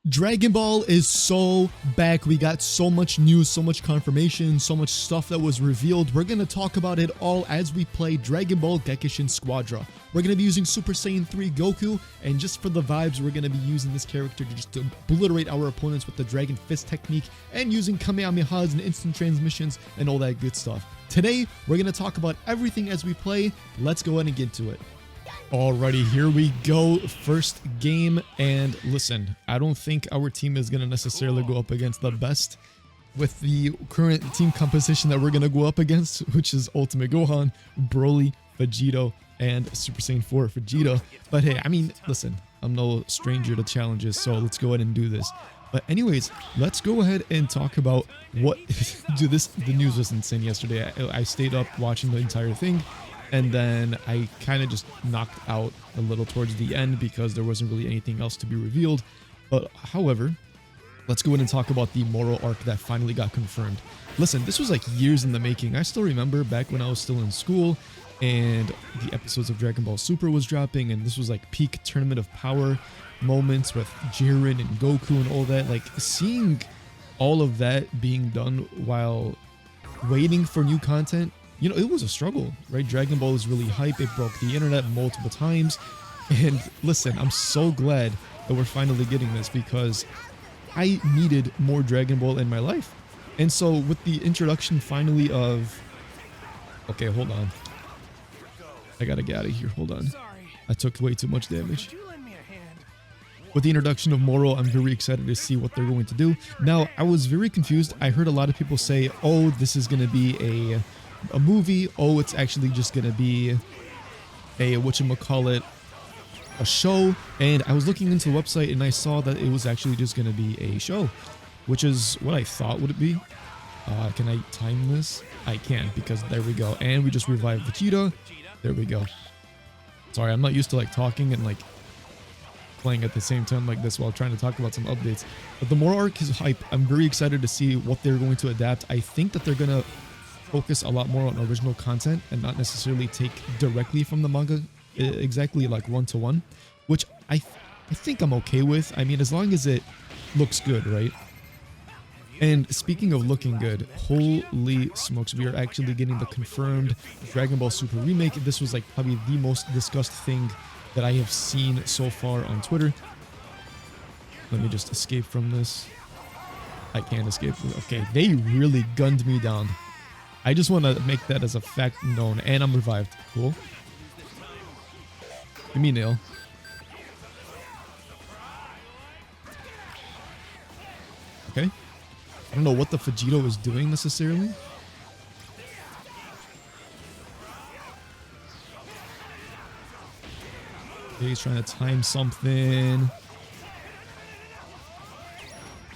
Dragon Ball is so back. We got so much news, so much confirmation, so much stuff that was revealed. We're going to talk about it all as we play Dragon Ball Gekishin Squadra. We're going to be using Super Saiyan 3 Goku, and just for the vibes, we're going to be using this character to just obliterate our opponents with the Dragon Fist technique and using Kamehamehas and instant transmissions and all that good stuff. Today, we're going to talk about everything as we play. Let's go ahead and get to it. Alrighty, here we go. First game, and listen, I don't think our team is going to necessarily go up against the best with the current team composition that we're going to go up against, which is Ultimate Gohan, Broly, Vegito, and Super Saiyan 4 Vegeta. But hey, I mean, listen, I'm no stranger to challenges, so let's go ahead and do this. But anyways, let's go ahead and talk about what... Dude, the news was insane yesterday. I stayed up watching the entire thing. And then I kind of just knocked out a little towards the end because there wasn't really anything else to be revealed. But however, let's go ahead and talk about the Moro arc that finally got confirmed. Listen, this was like years in the making. I still remember back when I was still in school and the episodes of Dragon Ball Super was dropping, and this was like peak Tournament of Power moments with Jiren and Goku and all that. Like seeing all of that being done while waiting for new content, you know, it was a struggle, right? Dragon Ball is really hype. It broke the internet multiple times. And listen, I'm so glad that we're finally getting this because I needed more Dragon Ball in my life. And so with the introduction finally of... Okay, hold on. I gotta get out of here. Hold on. I took way too much damage. With the introduction of Moro, I'm very excited to see what they're going to do. Now, I was very confused. I heard a lot of people say, oh, this is going to be a movie. Oh, it's actually just gonna be a whatchamacallit, a show. And I was looking into the website and I saw that it was actually just gonna be a show, which is what I thought would it be. Can I time this? I can, because there we go. And we just revived Vegeta. There we go. Sorry, I'm not used to like talking and like playing at the same time like this while trying to talk about some updates. But the Moro arc is hype. I'm very excited to see what they're going to adapt. I think that they're gonna focus a lot more on original content and not necessarily take directly from the manga exactly like one-to-one, which I think I'm okay with. I mean, as long as it looks good, right? And speaking of looking good, holy smokes, we are actually getting the confirmed Dragon Ball Super remake. This was like probably the most discussed thing that I have seen so far on Twitter. Let me just escape from this. I can't escape. Okay, they really gunned me down. I just want to make that as a fact known, and I'm revived. Cool. Give me a nail. Okay. I don't know what the Vegito is doing necessarily. Okay, he's trying to time something.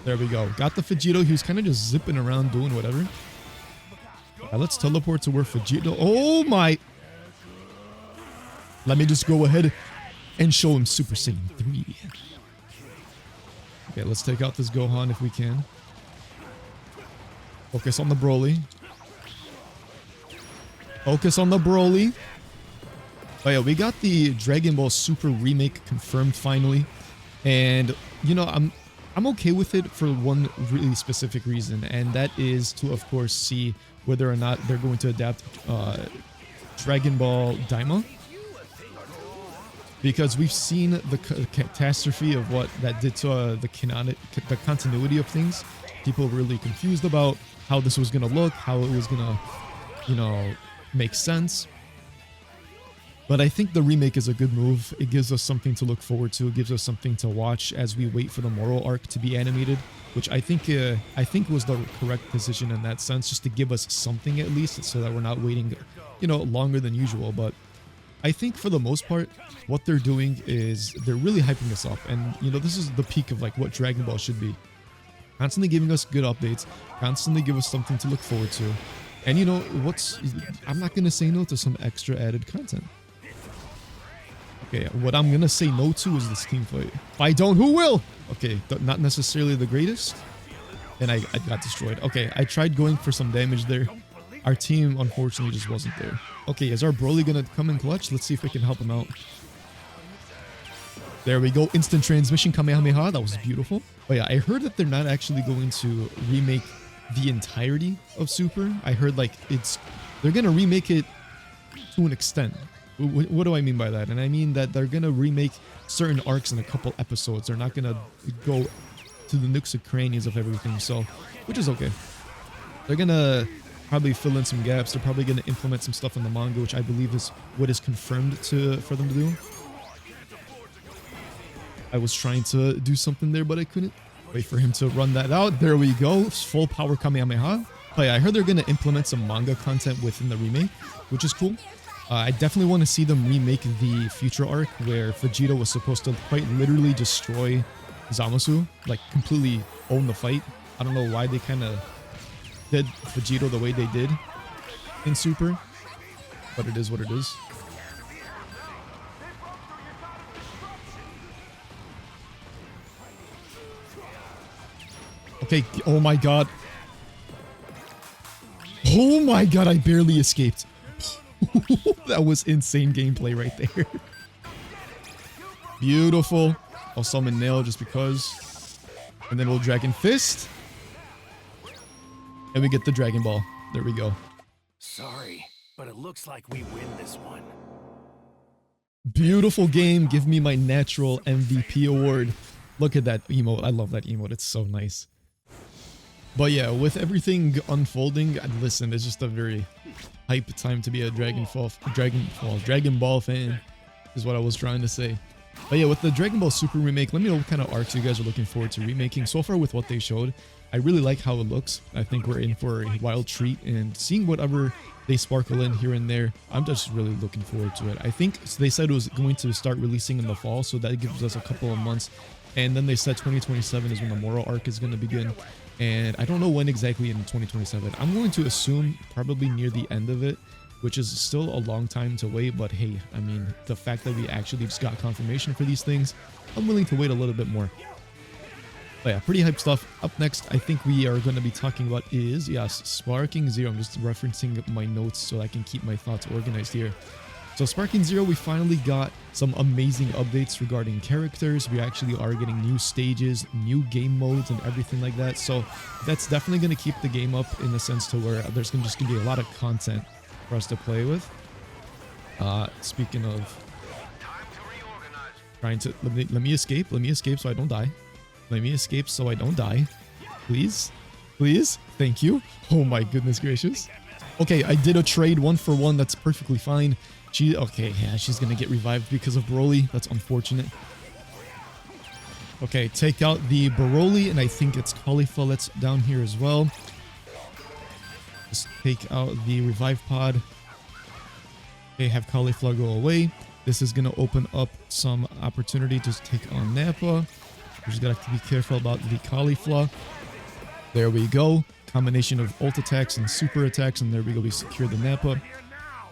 There we go. Got the Vegito. He was kind of just zipping around doing whatever. Let's teleport to where Vegito... Oh my... Let me just go ahead and show him Super Saiyan 3. Okay, let's take out this Gohan if we can. Focus on the Broly. Focus on the Broly. Oh yeah, we got the Dragon Ball Super remake confirmed finally. And, you know, I'm okay with it for one really specific reason, and that is to, of course, see whether or not they're going to adapt Dragon Ball Daima. Because we've seen the catastrophe of what that did to the continuity of things. People were really confused about how this was going to look, how it was going to, you know, make sense. But I think the remake is a good move. It gives us something to look forward to. It gives us something to watch as we wait for the Moro arc to be animated, which I think was the correct decision in that sense, just to give us something at least, so that we're not waiting, you know, longer than usual. But I think for the most part, what they're doing is they're really hyping us up, and you know, this is the peak of like what Dragon Ball should be. Constantly giving us good updates, constantly give us something to look forward to, and you know I'm not gonna say no to some extra added content. Okay, what I'm gonna say no to is this team fight. If I don't, who will? Okay, not necessarily the greatest. And I got destroyed. Okay, I tried going for some damage there. Our team, unfortunately, just wasn't there. Okay, is our Broly gonna come in clutch? Let's see if we can help him out. There we go. Instant transmission Kamehameha. That was beautiful. But yeah, I heard that they're not actually going to remake the entirety of Super. I heard like they're going to remake it to an extent. What do I mean by that? And I mean that they're going to remake certain arcs in a couple episodes. They're not going to go to the nooks and crannies of everything. So, which is okay. They're going to probably fill in some gaps. They're probably going to implement some stuff in the manga, which I believe is what is confirmed for them to do. I was trying to do something there, but I couldn't. Wait for him to run that out. There we go. Full power Kamehameha. Oh yeah, I heard they're going to implement some manga content within the remake, which is cool. I definitely want to see them remake the future arc where Vegeta was supposed to quite literally destroy Zamasu, like completely own the fight. I don't know why they kind of did Vegeta the way they did in Super, but it is what it is. Okay, oh my god. Oh my god, I barely escaped. That was insane gameplay right there. Beautiful. I'll summon Nail just because. And then we'll Dragon Fist. And we get the Dragon Ball. There we go. Sorry, but it looks like we win this one. Beautiful game. Give me my natural MVP award. Look at that emote. I love that emote. It's so nice. But yeah, with everything unfolding, listen, it's just a very hype time to be a Dragon Ball fan, is what I was trying to say. But yeah, with the Dragon Ball Super remake, let me know what kind of arcs you guys are looking forward to remaking. So far with what they showed, I really like how it looks. I think we're in for a wild treat, and seeing whatever they sparkle in here and there, I'm just really looking forward to it. I think they said it was going to start releasing in the fall, so that gives us a couple of months. And then they said 2027 is when the Moro arc is going to begin. And I don't know when exactly in 2027. I'm going to assume probably near the end of it, which is still a long time to wait. But hey, I mean, the fact that we actually just got confirmation for these things, I'm willing to wait a little bit more. But yeah, pretty hype stuff. Up next, I think we are going to be talking about is, yes, Sparking Zero. I'm just referencing my notes so I can keep my thoughts organized here. So Sparking Zero, we finally got some amazing updates regarding characters. We actually are getting new stages, new game modes, and everything like that. So that's definitely going to keep the game up in the sense to where there's just going to be a lot of content for us to play with. Speaking of trying to let me escape so I don't die. Let me escape so I don't die. Please, please, thank you. Oh my goodness gracious. Okay, I did a trade 1-for-1. That's perfectly fine. Okay, yeah, she's gonna get revived because of Broly. That's unfortunate. Okay, take out the Broly, and I think it's Caulifla that's down here as well. Just take out the revive pod. Okay, have Caulifla go away. This is gonna open up some opportunity to take on Nappa. We just gotta be careful about the Caulifla. There we go. Combination of ult attacks and super attacks, and there we go. We secure the Nappa.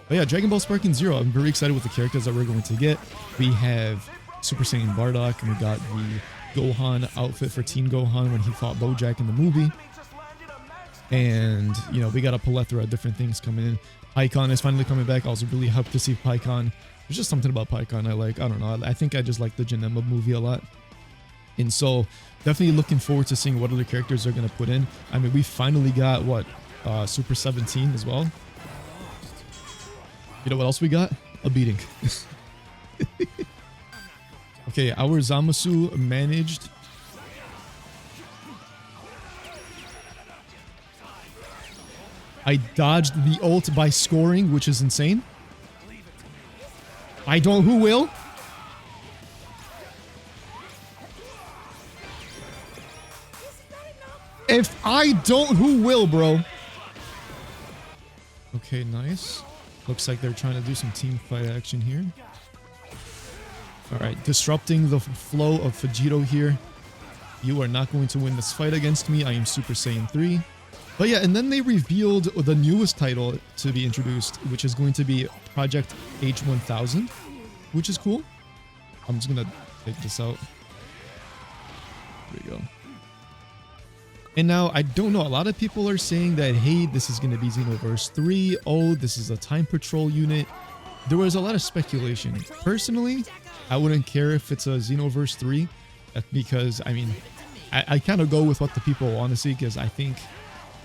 But yeah, Dragon Ball Sparking Zero, I'm very excited with the characters that we're going to get. We have Super Saiyan Bardock, and we got the Gohan outfit for Teen Gohan when he fought Bojack in the movie. And, you know, we got a plethora of different things coming in. Pikkon is finally coming back. I was really hyped to see Pikkon. There's just something about Pikkon I like. I don't know. I think I just like the Janemba movie a lot. And so, definitely looking forward to seeing what other characters they're going to put in. I mean, we finally got, what, Super 17 as well. You know what else we got? A beating. Okay, our Zamasu managed. I dodged the ult by scoring, which is insane. Who will? If I don't, who will, bro? Okay, nice. Looks like they're trying to do some team fight action here. Alright, disrupting the flow of Vegito here. You are not going to win this fight against me. I am Super Saiyan 3. But yeah, and then they revealed the newest title to be introduced, which is going to be Project H1000, which is cool. I'm just going to take this out. There we go. And now, I don't know, a lot of people are saying that, hey, this is going to be Xenoverse 3. Oh, this is a Time Patrol unit. there was a lot of speculation. Personally, I wouldn't care if it's a Xenoverse 3 because, I mean, I kind of go with what the people want to see because I think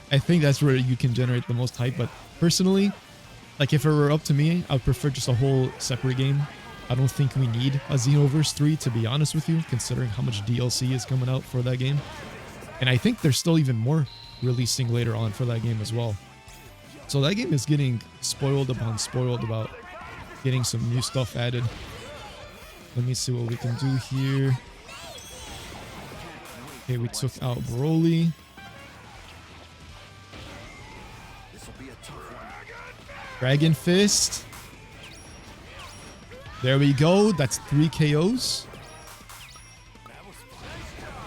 that's where you can generate the most hype. But personally, like if it were up to me, I would prefer just a whole separate game. I don't think we need a Xenoverse 3, to be honest with you, considering how much DLC is coming out for that game. And I think there's still even more releasing later on for that game as well. So that game is getting spoiled upon spoiled about getting some new stuff added. Let me see what we can do here. Okay, we took out Broly. Dragon Fist. There we go. That's 3 KOs.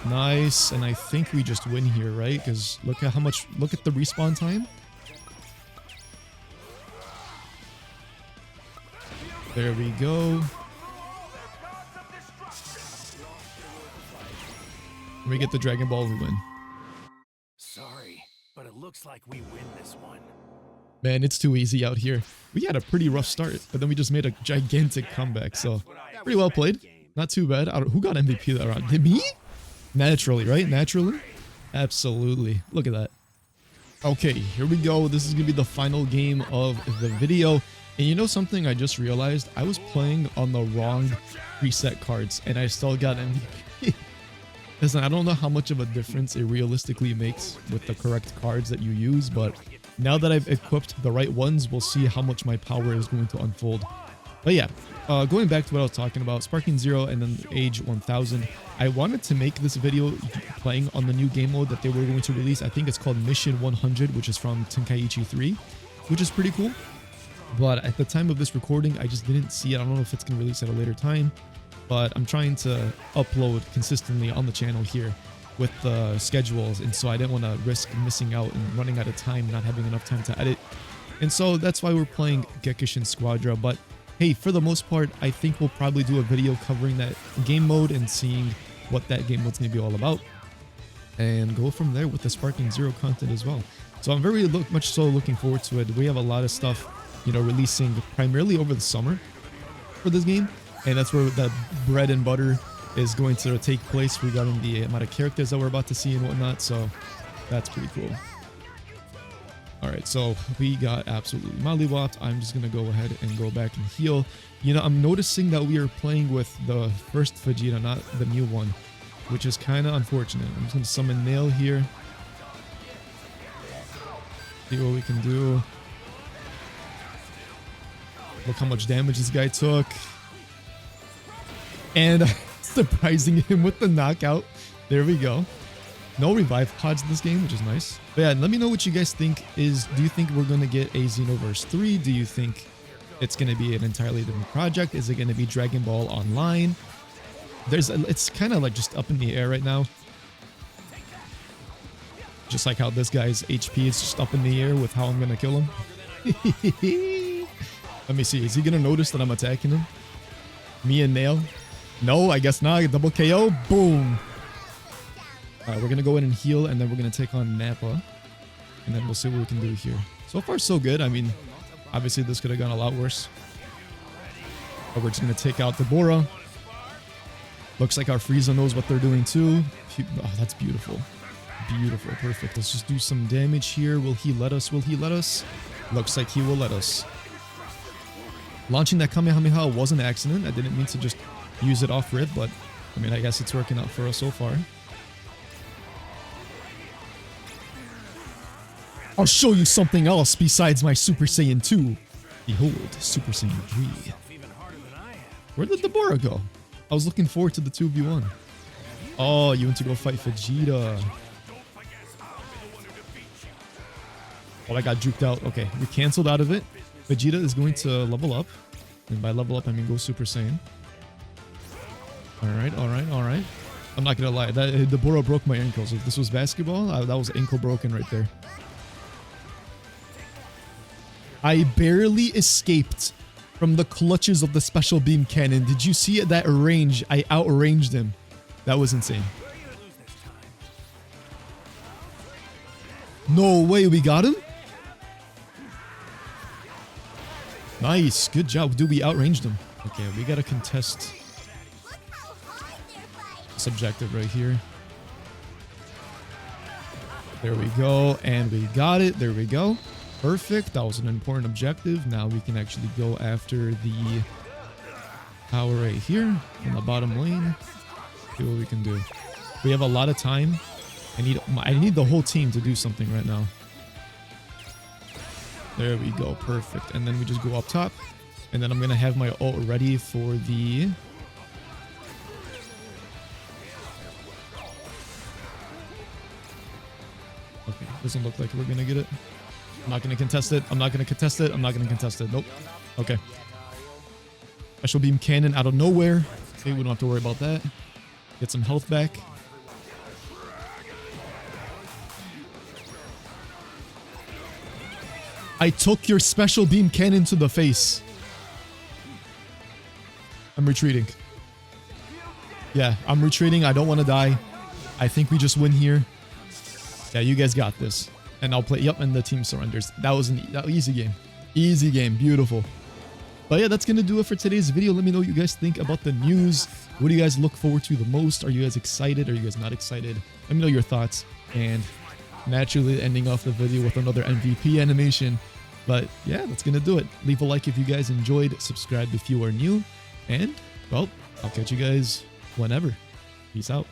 Nice. And I think we just win here, right? Because look at look at the respawn time. There we go. We get the Dragon Ball, we win. Sorry, but it looks like we win this one. Man, it's too easy out here. We had a pretty rough start, but then we just made a gigantic comeback. So, pretty well played. Not too bad. Who got MVP that round? Did me? Naturally, right? Naturally? Absolutely. Look at that. Okay, here we go. This is going to be the final game of the video. And you know something I just realized? I was playing on the wrong preset cards, and I still got MVP. Listen, I don't know how much of a difference it realistically makes with the correct cards that you use, but now that I've equipped the right ones, we'll see how much my power is going to unfold. But yeah, going back to what I was talking about, Sparking Zero and then Age 1000, I wanted to make this video playing on the new game mode that they were going to release. I think it's called Mission 100, which is from Tenkaichi 3, which is pretty cool. But at the time of this recording, I just didn't see it. I don't know if it's going to release at a later time, but I'm trying to upload consistently on the channel here with the schedules, and so I didn't want to risk missing out and running out of time, not having enough time to edit. And so that's why we're playing Gekishin Squadra. But hey, for the most part, I think we'll probably do a video covering that game mode and seeing what that game mode's going to be all about, and go from there with the Sparking Zero content as well. So I'm very much so looking forward to it. We have a lot of stuff, you know, releasing primarily over the summer for this game, and that's where the bread and butter is going to take place regarding the amount of characters that we're about to see and whatnot. So that's pretty cool. All right, so we got absolutely mollywopped. I'm just gonna go ahead and go back and heal. You know, I'm noticing that we are playing with the first Vegeta, not the new one, which is kind of unfortunate. I'm just gonna summon Nail here, see what we can do. Look how much damage this guy took, and surprising him with the knockout. There we go. No revive pods in this game, which is nice. But yeah, let me know what you guys think. Do you think we're going to get a Xenoverse 3? Do you think it's going to be an entirely different project? Is it going to be Dragon Ball Online? It's kind of like just up in the air right now. Just like how this guy's HP is just up in the air with how I'm going to kill him. Let me see. Is he going to notice that I'm attacking him? Me and Nail? No, I guess not. Double KO. Boom. All right, we're going to go in and heal, and then we're going to take on Nappa. And then we'll see what we can do here. So far, so good. I mean, obviously, this could have gone a lot worse. But we're just going to take out Deborah. Looks like our Frieza knows what they're doing, too. Oh, that's beautiful. Beautiful. Perfect. Let's just do some damage here. Will he let us? Will he let us? Looks like he will let us. Launching that Kamehameha was an accident. I didn't mean to just use it off rip, but I mean, I guess it's working out for us so far. I'll show you something else besides my Super Saiyan 2. Behold, Super Saiyan 3. Where did Deborah go? I was looking forward to the 2v1. Oh, you went to go fight Vegeta. Oh, I got juked out. Okay, we canceled out of it. Vegeta is going to level up. And by level up, I mean go Super Saiyan. Alright, alright, alright. I'm not gonna lie, Deborah broke my ankles. If this was basketball, that was ankle broken right there. I barely escaped from the clutches of the special beam cannon. Did you see at that range? I outranged him. That was insane. No way, we got him? Nice. Good job. Dude, we outranged him. Okay, we gotta contest this objective right here. There we go. And we got it. There we go. Perfect. That was an important objective. Now we can actually go after the tower right here in the bottom lane. See what we can do. We have a lot of time. I need the whole team to do something right now. There we go. Perfect. And then we just go up top. And then I'm going to have my ult ready for the... Okay, doesn't look like we're going to get it. I'm not going to contest it. I'm not going to contest it. I'm not going to contest it. Nope. Okay. Special beam cannon out of nowhere. Okay, we don't have to worry about that. Get some health back. I took your special beam cannon to the face. I'm retreating. Yeah, I'm retreating. I don't want to die. I think we just win here. Yeah, you guys got this. And I'll play. Yep, and the team surrenders. That was an easy game. Easy game. Beautiful. But yeah, that's going to do it for today's video. Let me know what you guys think about the news. What do you guys look forward to the most? Are you guys excited? Are you guys not excited? Let me know your thoughts. And naturally ending off the video with another MVP animation. But yeah, that's going to do it. Leave a like if you guys enjoyed. Subscribe if you are new. And, well, I'll catch you guys whenever. Peace out.